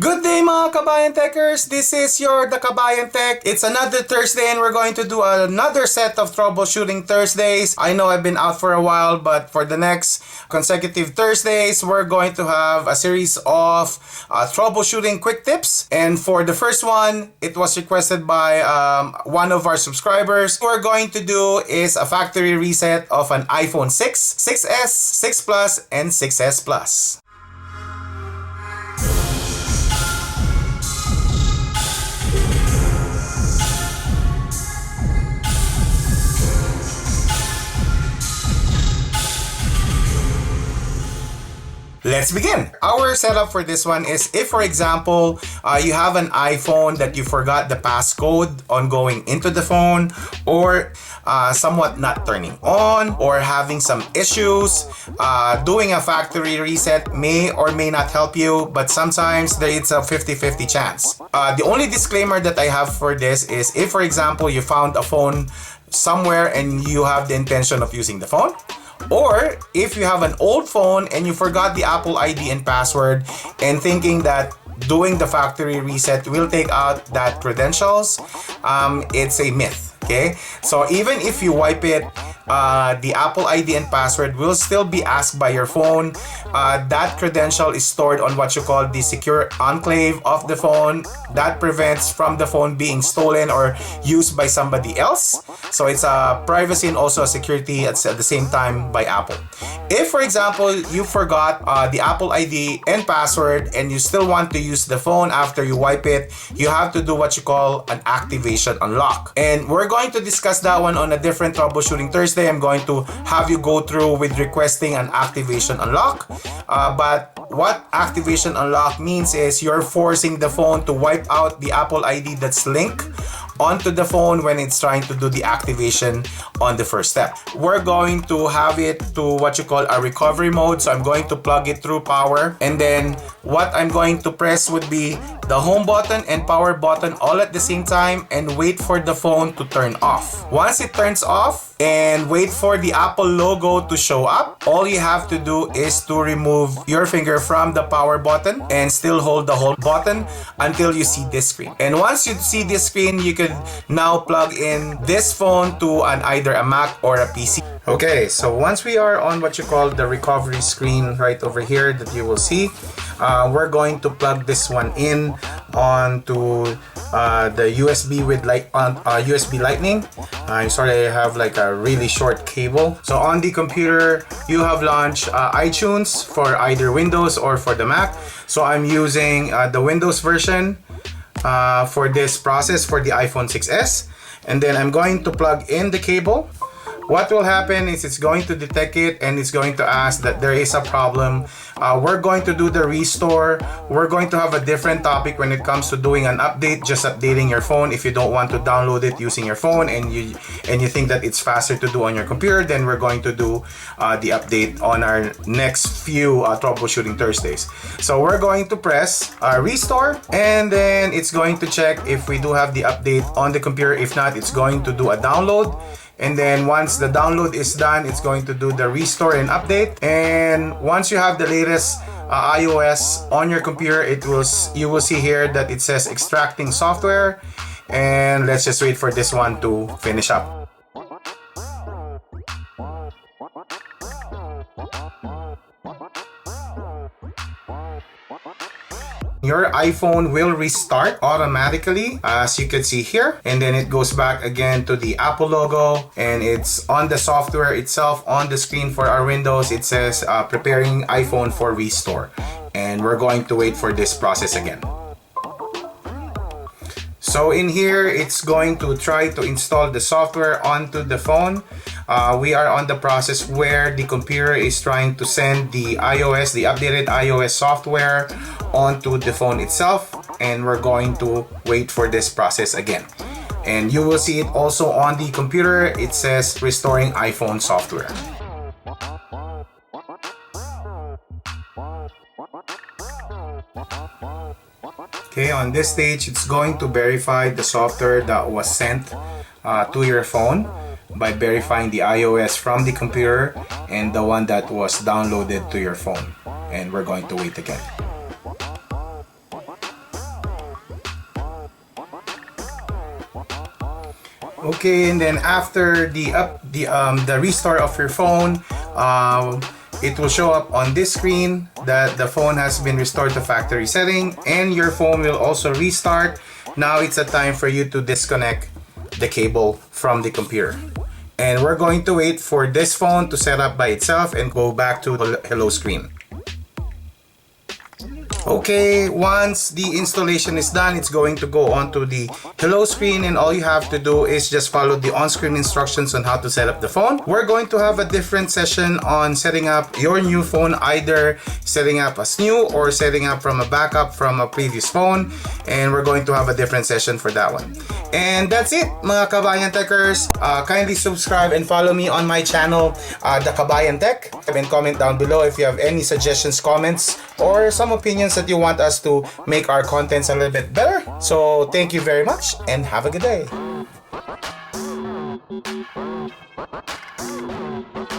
Good day mga Kabayan Techers! This is your The Kabayan Tech. It's another Thursday and we're going to do another set of troubleshooting Thursdays. I know I've been out for a while, but for the next consecutive Thursdays, we're going to have a series of troubleshooting quick tips. And for the first one, it was requested by one of our subscribers. What we're going to do is a factory reset of an iPhone 6, 6S, 6 Plus, and 6S Plus. Let's begin. Our setup for this one is if, for example, you have an iPhone that you forgot the passcode on going into the phone, or somewhat not turning on, or having some issues, doing a factory reset may or may not help you, but sometimes it's a 50-50 chance. The only disclaimer that I have for this is if, for example, you found a phone somewhere and you have the intention of using the phone, or if you have an old phone and you forgot the Apple ID and password and thinking that doing the factory reset will take out that credentials, it's a myth. Okay, so even if you wipe it, the Apple ID and password will still be asked by your phone. That credential is stored on what you call the secure enclave of the phone. That prevents from the phone being stolen or used by somebody else. So it's a privacy and also a security at the same time by Apple. If, for example, you forgot the Apple ID and password and you still want to use the phone after you wipe it, you have to do what you call an activation unlock. And we're going to discuss that one on a different troubleshooting Thursday. I'm going to have you go through with requesting an activation unlock. But what activation unlock means is you're forcing the phone to wipe out the Apple ID that's linked onto the phone when it's trying to do the activation on the first step. We're going to have it to what you call a recovery mode. So I'm going to plug it through power, and then what I'm going to press would be the home button and power button all at the same time and wait for the phone to turn off. Once it turns off and wait for the Apple logo to show up, all you have to do is to remove your finger from the power button and still hold the home button until you see this screen. And once you see this screen, you can now plug in this phone to either a Mac or a PC. Okay, so once we are on what you call the recovery screen right over here that you will see, we're going to plug this one in onto the USB with USB Lightning. I'm sorry, I have like a really short cable. So on the computer, you have launched iTunes for either Windows or for the Mac. So I'm using the Windows version for this process for the iPhone 6S. And then I'm going to plug in the cable. What will happen is it's going to detect it and it's going to ask that there is a problem. We're going to do the restore. We're going to have a different topic when it comes to doing an update, just updating your phone. If you don't want to download it using your phone and you think that it's faster to do on your computer, then we're going to do the update on our next few troubleshooting Thursdays. So we're going to press restore, and then it's going to check if we do have the update on the computer. If not, it's going to do a download. And then once the download is done, it's going to do the restore and update. And once you have the latest iOS on your computer, you will see here that it says extracting software. And let's just wait for this one to finish up. Your iPhone will restart automatically, as you can see here, and then it goes back again to the Apple logo, and it's on the software itself on the screen for our Windows. It says preparing iPhone for restore, and we're going to wait for this process again. So in here, it's going to try to install the software onto the phone. We are on the process where the computer is trying to send the updated iOS software onto the phone itself, and we're going to wait for this process again. And you will see it also on the computer. It says restoring iPhone software. Okay, on this stage, it's going to verify the software that was sent to your phone by verifying the iOS from the computer and the one that was downloaded to your phone. And we're going to wait again. Okay, and then after the restart of your phone, it will show up on this screen that the phone has been restored to factory setting, and your phone will also restart. Now it's a time for you to disconnect the cable from the computer. And we're going to wait for this phone to set up by itself and go back to the hello screen. Okay, once the installation is done, it's going to go onto the hello screen, and all you have to do is just follow the on-screen instructions on how to set up the phone. We're going to have a different session on setting up your new phone, either setting up as new or setting up from a backup from a previous phone, and we're going to have a different session for that one. And that's it, mga Kabayan Techers. Kindly subscribe and follow me on my channel, The Kabayan Tech, and comment down below if you have any suggestions, comments, or some opinions that you want us to make our contents a little bit better. So thank you very much and have a good day.